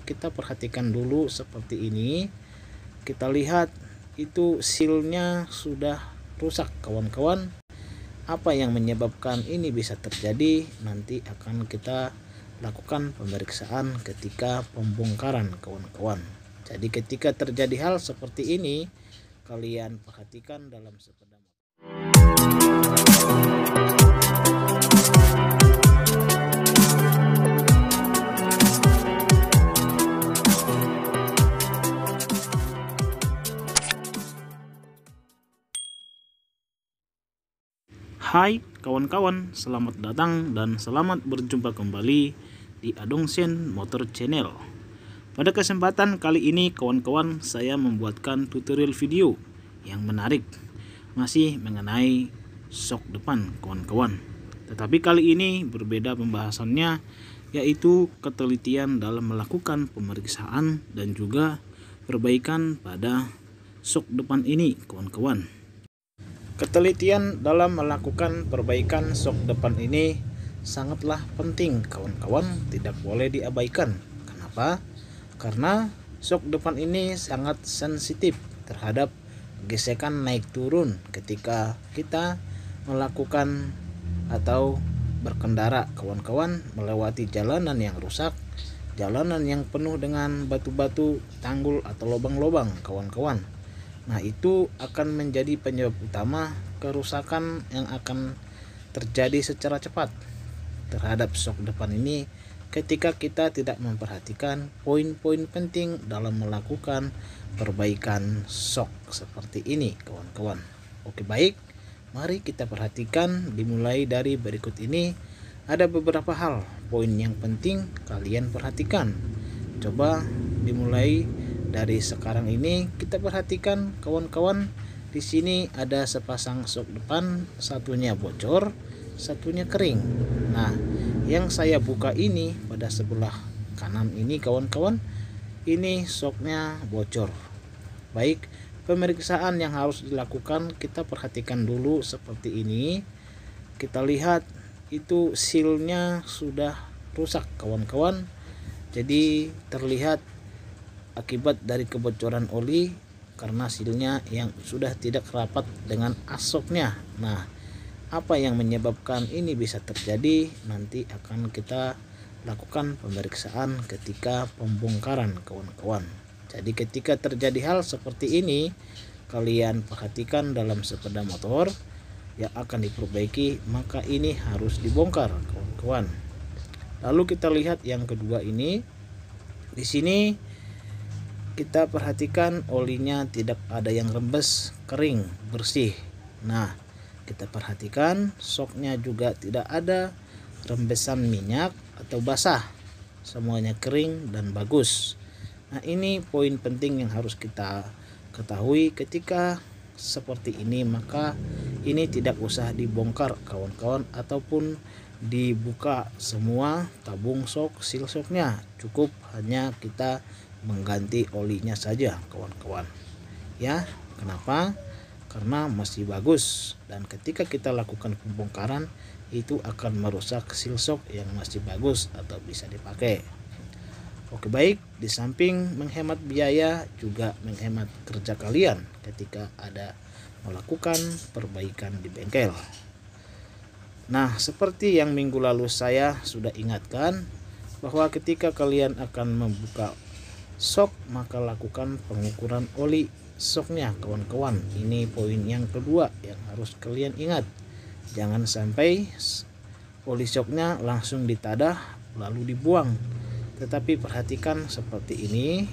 Kita perhatikan dulu seperti ini. Kita lihat itu sealnya sudah rusak kawan-kawan. Apa yang menyebabkan ini bisa terjadi, nanti akan kita lakukan pemeriksaan ketika pembongkaran kawan-kawan. Jadi ketika terjadi hal seperti ini, kalian perhatikan dalam sepeda motor. Hai kawan-kawan, selamat datang dan selamat berjumpa kembali di Adongsen Motor Channel. Pada kesempatan kali ini kawan-kawan, saya membuatkan tutorial video yang menarik, masih mengenai sok depan kawan-kawan. Tetapi kali ini berbeda pembahasannya, yaitu ketelitian dalam melakukan pemeriksaan dan juga perbaikan pada sok depan ini kawan-kawan. Ketelitian dalam melakukan perbaikan sok depan ini sangatlah penting kawan-kawan, tidak boleh diabaikan. Kenapa? Karena sok depan ini sangat sensitif terhadap gesekan naik turun ketika kita melakukan atau berkendara kawan-kawan, melewati jalanan yang rusak, jalanan yang penuh dengan batu-batu, tanggul atau lubang-lubang kawan-kawan. Nah, itu akan menjadi penyebab utama kerusakan yang akan terjadi secara cepat terhadap sok depan ini ketika kita tidak memperhatikan poin-poin penting dalam melakukan perbaikan sok seperti ini kawan-kawan. Oke, baik, mari kita perhatikan. Dimulai dari berikut ini, ada beberapa hal poin yang penting kalian perhatikan. Coba dimulai dari sekarang ini, kita perhatikan kawan-kawan. Di sini ada sepasang sok depan, satunya bocor, satunya kering. Nah, yang saya buka ini pada sebelah kanan ini kawan-kawan, ini soknya bocor. Baik, pemeriksaan yang harus dilakukan, kita perhatikan dulu seperti ini. Kita lihat itu sealnya sudah rusak kawan-kawan. Jadi terlihat akibat dari kebocoran oli karena sealnya yang sudah tidak rapat dengan asoknya. Nah, apa yang menyebabkan ini bisa terjadi, nanti akan kita lakukan pemeriksaan ketika pembongkaran kawan-kawan. Jadi ketika terjadi hal seperti ini, kalian perhatikan dalam sepeda motor yang akan diperbaiki, maka ini harus dibongkar kawan-kawan. Lalu kita lihat yang kedua ini. Di sini kita perhatikan olinya tidak ada yang rembes, kering, bersih. Nah, kita perhatikan soknya juga tidak ada rembesan minyak atau basah, semuanya kering dan bagus. Nah, ini poin penting yang harus kita ketahui. Ketika seperti ini, maka ini tidak usah dibongkar kawan-kawan ataupun dibuka semua tabung sok, seal soknya. Cukup hanya kita mengganti olinya saja kawan-kawan ya. Kenapa? Karena masih bagus, dan ketika kita lakukan pembongkaran itu akan merusak seal shock yang masih bagus atau bisa dipakai. Oke, baik, di samping menghemat biaya juga menghemat kerja kalian ketika ada melakukan perbaikan di bengkel. Nah, seperti yang minggu lalu saya sudah ingatkan bahwa ketika kalian akan membuka sok, maka lakukan pengukuran oli soknya kawan-kawan. Ini poin yang kedua yang harus kalian ingat. Jangan sampai oli soknya langsung ditadah lalu dibuang, tetapi perhatikan seperti ini.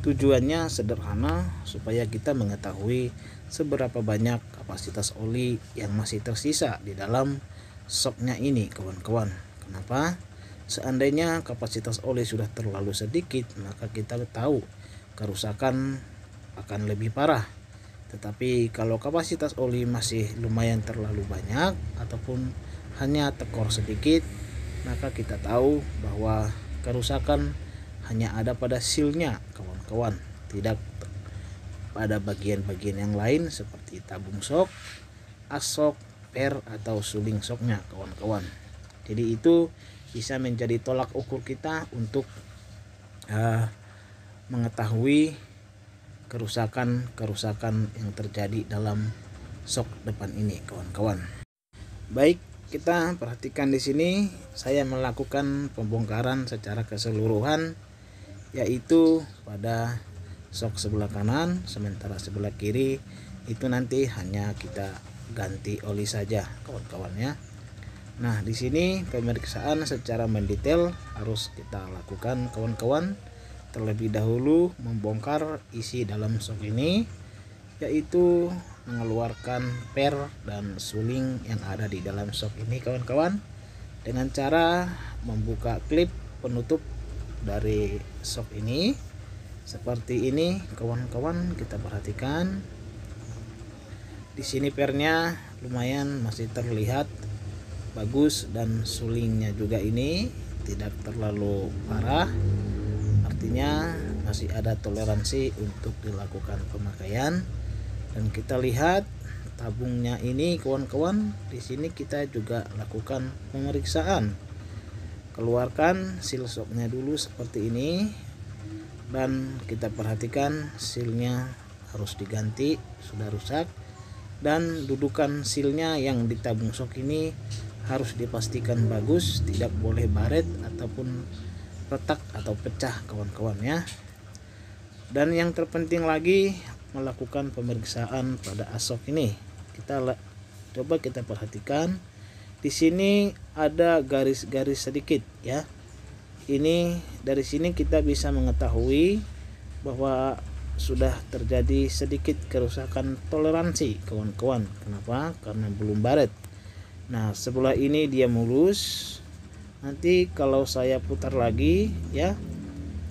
Tujuannya sederhana, supaya kita mengetahui seberapa banyak kapasitas oli yang masih tersisa di dalam soknya ini kawan-kawan. Kenapa? Seandainya kapasitas oli sudah terlalu sedikit, maka kita tahu kerusakan akan lebih parah. Tetapi kalau kapasitas oli masih lumayan terlalu banyak ataupun hanya tekor sedikit, maka kita tahu bahwa kerusakan hanya ada pada sealnya kawan-kawan, tidak pada bagian-bagian yang lain seperti tabung sok, asok, per atau suling soknya kawan-kawan. Jadi itu bisa menjadi tolak ukur kita untuk uh, mengetahui kerusakan yang terjadi dalam sok depan ini, kawan-kawan. Baik, kita perhatikan di sini saya melakukan pembongkaran secara keseluruhan, yaitu pada sok sebelah kanan, sementara sebelah kiri itu nanti hanya kita ganti oli saja, kawan-kawan ya. Nah, di sini pemeriksaan secara mendetail harus kita lakukan, kawan-kawan. Terlebih dahulu membongkar isi dalam sok ini, yaitu mengeluarkan per dan suling yang ada di dalam sok ini, kawan-kawan, dengan cara membuka klip penutup dari sok ini seperti ini, kawan-kawan. Kita perhatikan di sini pernya lumayan masih terlihat bagus dan sulingnya juga ini tidak terlalu parah, artinya masih ada toleransi untuk dilakukan pemakaian. Dan kita lihat tabungnya ini, kawan-kawan, di sini kita juga lakukan pemeriksaan. Keluarkan seal shocknya dulu seperti ini, dan kita perhatikan sealnya harus diganti, sudah rusak. Dan dudukan sealnya yang di tabung shock ini harus dipastikan bagus, tidak boleh baret ataupun retak atau pecah, kawan-kawan ya. Dan yang terpenting lagi, melakukan pemeriksaan pada asok ini. Coba kita perhatikan di sini ada garis-garis sedikit ya. Ini dari sini kita bisa mengetahui bahwa sudah terjadi sedikit kerusakan toleransi, kawan-kawan. Kenapa? Karena belum baret. Nah, sebelah ini dia mulus. Nanti kalau saya putar lagi ya,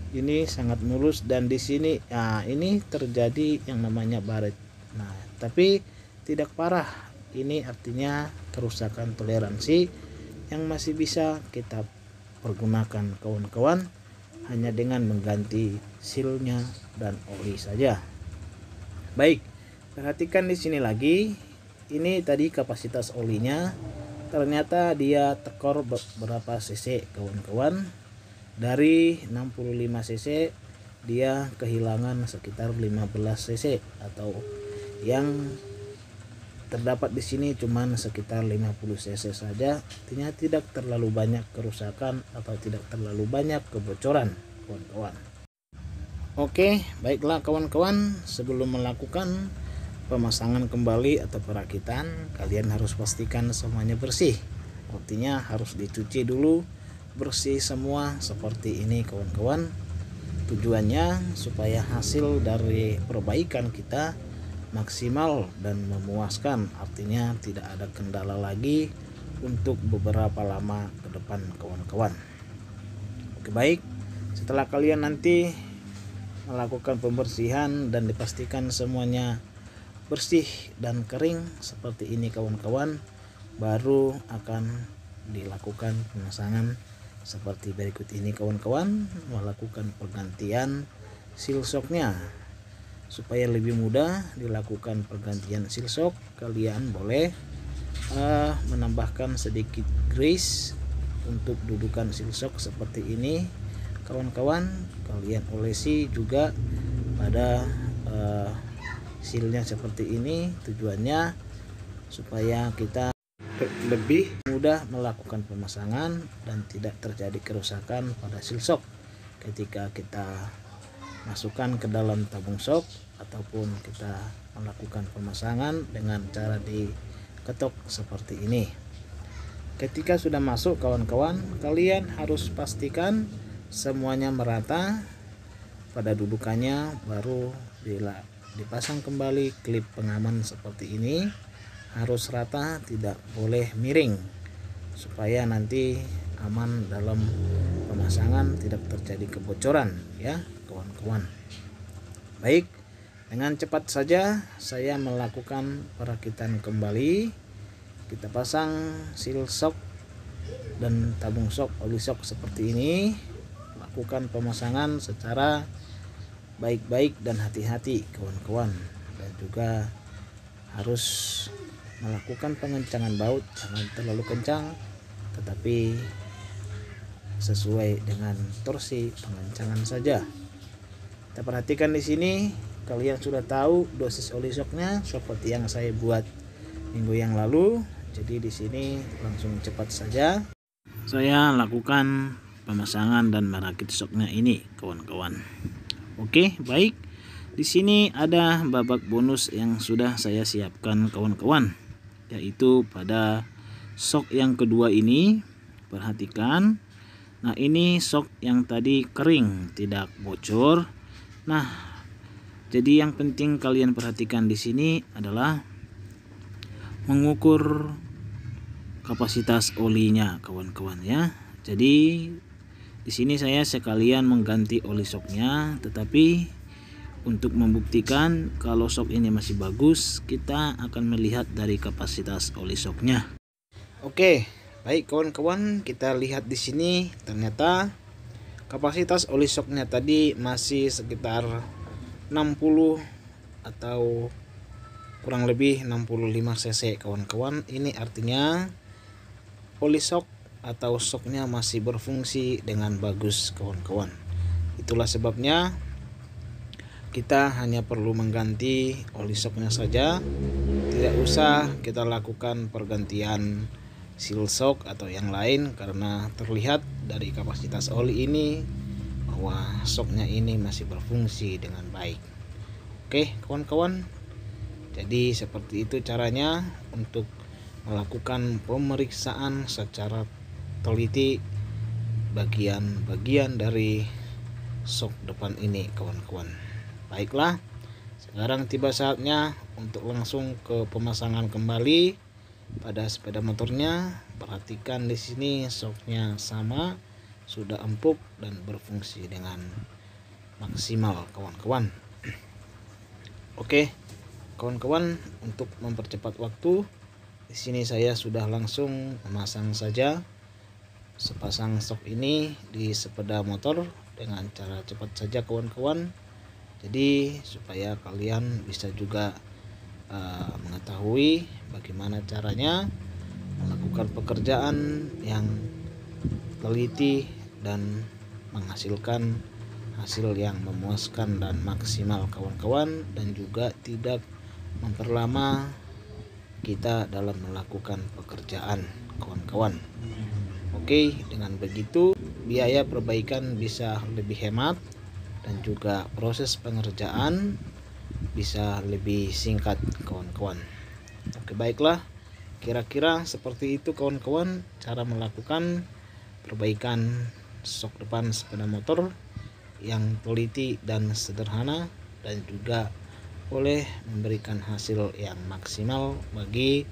ini sangat mulus, dan di sini ini terjadi yang namanya baret. Nah, tapi tidak parah. Ini artinya kerusakan toleransi yang masih bisa kita pergunakan, kawan-kawan, hanya dengan mengganti sealnya dan oli saja. Baik, perhatikan di sini lagi. Ini tadi kapasitas olinya, ternyata dia tekor berapa cc, kawan-kawan. Dari 65 cc dia kehilangan sekitar 15 cc, atau yang terdapat di sini cuman sekitar 50 cc saja. Artinya tidak terlalu banyak kerusakan atau tidak terlalu banyak kebocoran, kawan-kawan. Oke, baiklah kawan-kawan, sebelum melakukan pemasangan kembali atau perakitan, kalian harus pastikan semuanya bersih. Artinya harus dicuci dulu, bersih semua seperti ini, kawan-kawan. Tujuannya supaya hasil dari perbaikan kita maksimal dan memuaskan, artinya tidak ada kendala lagi untuk beberapa lama ke depan, kawan-kawan. Oke, baik, setelah kalian nanti melakukan pembersihan dan dipastikan semuanya bersih dan kering seperti ini, kawan-kawan, baru akan dilakukan pemasangan seperti berikut ini, kawan-kawan. Melakukan pergantian seal shocknya. Supaya lebih mudah dilakukan pergantian seal shock, kalian boleh menambahkan sedikit grease untuk dudukan seal shock seperti ini, kawan-kawan. Kalian olesi juga pada sealnya seperti ini. Tujuannya supaya kita lebih mudah melakukan pemasangan dan tidak terjadi kerusakan pada seal shock ketika kita masukkan ke dalam tabung shock ataupun kita melakukan pemasangan dengan cara diketok seperti ini. Ketika sudah masuk, kawan-kawan, kalian harus pastikan semuanya merata pada dudukannya, baru dipasang kembali klip pengaman seperti ini. Harus rata, tidak boleh miring, supaya nanti aman dalam pemasangan, tidak terjadi kebocoran ya, kawan-kawan. Baik, dengan cepat saja saya melakukan perakitan kembali. Kita pasang seal shock dan tabung shock, oli shock seperti ini. Lakukan pemasangan secara baik-baik dan hati-hati, kawan-kawan. Dan juga harus melakukan pengencangan baut, jangan terlalu kencang, tetapi sesuai dengan torsi pengencangan saja. Kita perhatikan di sini, kalian sudah tahu dosis oli shocknya seperti yang saya buat minggu yang lalu. Jadi di sini langsung cepat saja saya lakukan pemasangan dan merakit shocknya ini, kawan-kawan. Oke, baik. Di sini ada babak bonus yang sudah saya siapkan, kawan-kawan, yaitu pada shock yang kedua ini. Perhatikan. Nah, ini shock yang tadi kering, tidak bocor. Nah, jadi yang penting kalian perhatikan di sini adalah mengukur kapasitas olinya, kawan-kawan ya. Jadi di sini saya sekalian mengganti oli shocknya, tetapi untuk membuktikan kalau shock ini masih bagus, kita akan melihat dari kapasitas oli shocknya. Oke, baik kawan-kawan, kita lihat di sini ternyata kapasitas oli shocknya tadi masih sekitar 60 atau kurang lebih 65 cc, kawan-kawan. Ini artinya oli shock atau shocknya masih berfungsi dengan bagus, kawan-kawan. Itulah sebabnya kita hanya perlu mengganti oli shocknya saja, tidak usah kita lakukan pergantian seal shock atau yang lain, karena terlihat dari kapasitas oli ini bahwa shocknya ini masih berfungsi dengan baik. Oke kawan-kawan, jadi seperti itu caranya untuk melakukan pemeriksaan secara teliti bagian-bagian dari shock depan ini, kawan-kawan. Baiklah, sekarang tiba saatnya untuk langsung ke pemasangan kembali pada sepeda motornya. Perhatikan di sini shocknya sama, sudah empuk dan berfungsi dengan maksimal, kawan-kawan. Oke kawan-kawan, untuk mempercepat waktu, di sini saya sudah langsung memasang saja sepasang shock ini di sepeda motor dengan cara cepat saja, kawan-kawan. Jadi supaya kalian bisa juga mengetahui bagaimana caranya melakukan pekerjaan yang teliti dan menghasilkan hasil yang memuaskan dan maksimal, kawan-kawan, dan juga tidak memperlama kita dalam melakukan pekerjaan, kawan-kawan. Oke, dengan begitu biaya perbaikan bisa lebih hemat dan juga proses pengerjaan bisa lebih singkat, kawan-kawan. Oke, baiklah, kira-kira seperti itu, kawan-kawan, cara melakukan perbaikan shock depan sepeda motor yang teliti dan sederhana, dan juga boleh memberikan hasil yang maksimal bagi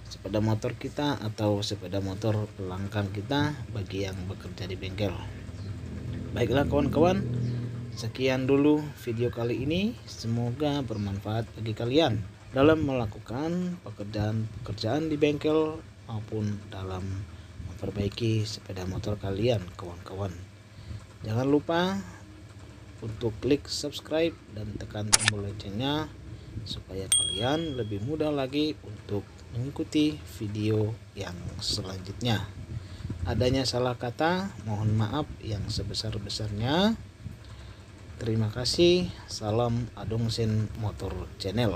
sepeda motor kita atau sepeda motor pelanggan kita bagi yang bekerja di bengkel. Baiklah kawan-kawan, sekian dulu video kali ini. Semoga bermanfaat bagi kalian dalam melakukan pekerjaan di bengkel maupun dalam memperbaiki sepeda motor kalian, kawan-kawan. Jangan lupa untuk klik subscribe dan tekan tombol loncengnya supaya kalian lebih mudah lagi untuk mengikuti video yang selanjutnya. Adanya salah kata, mohon maaf yang sebesar-besarnya. Terima kasih. Salam Adongsen Motor Channel.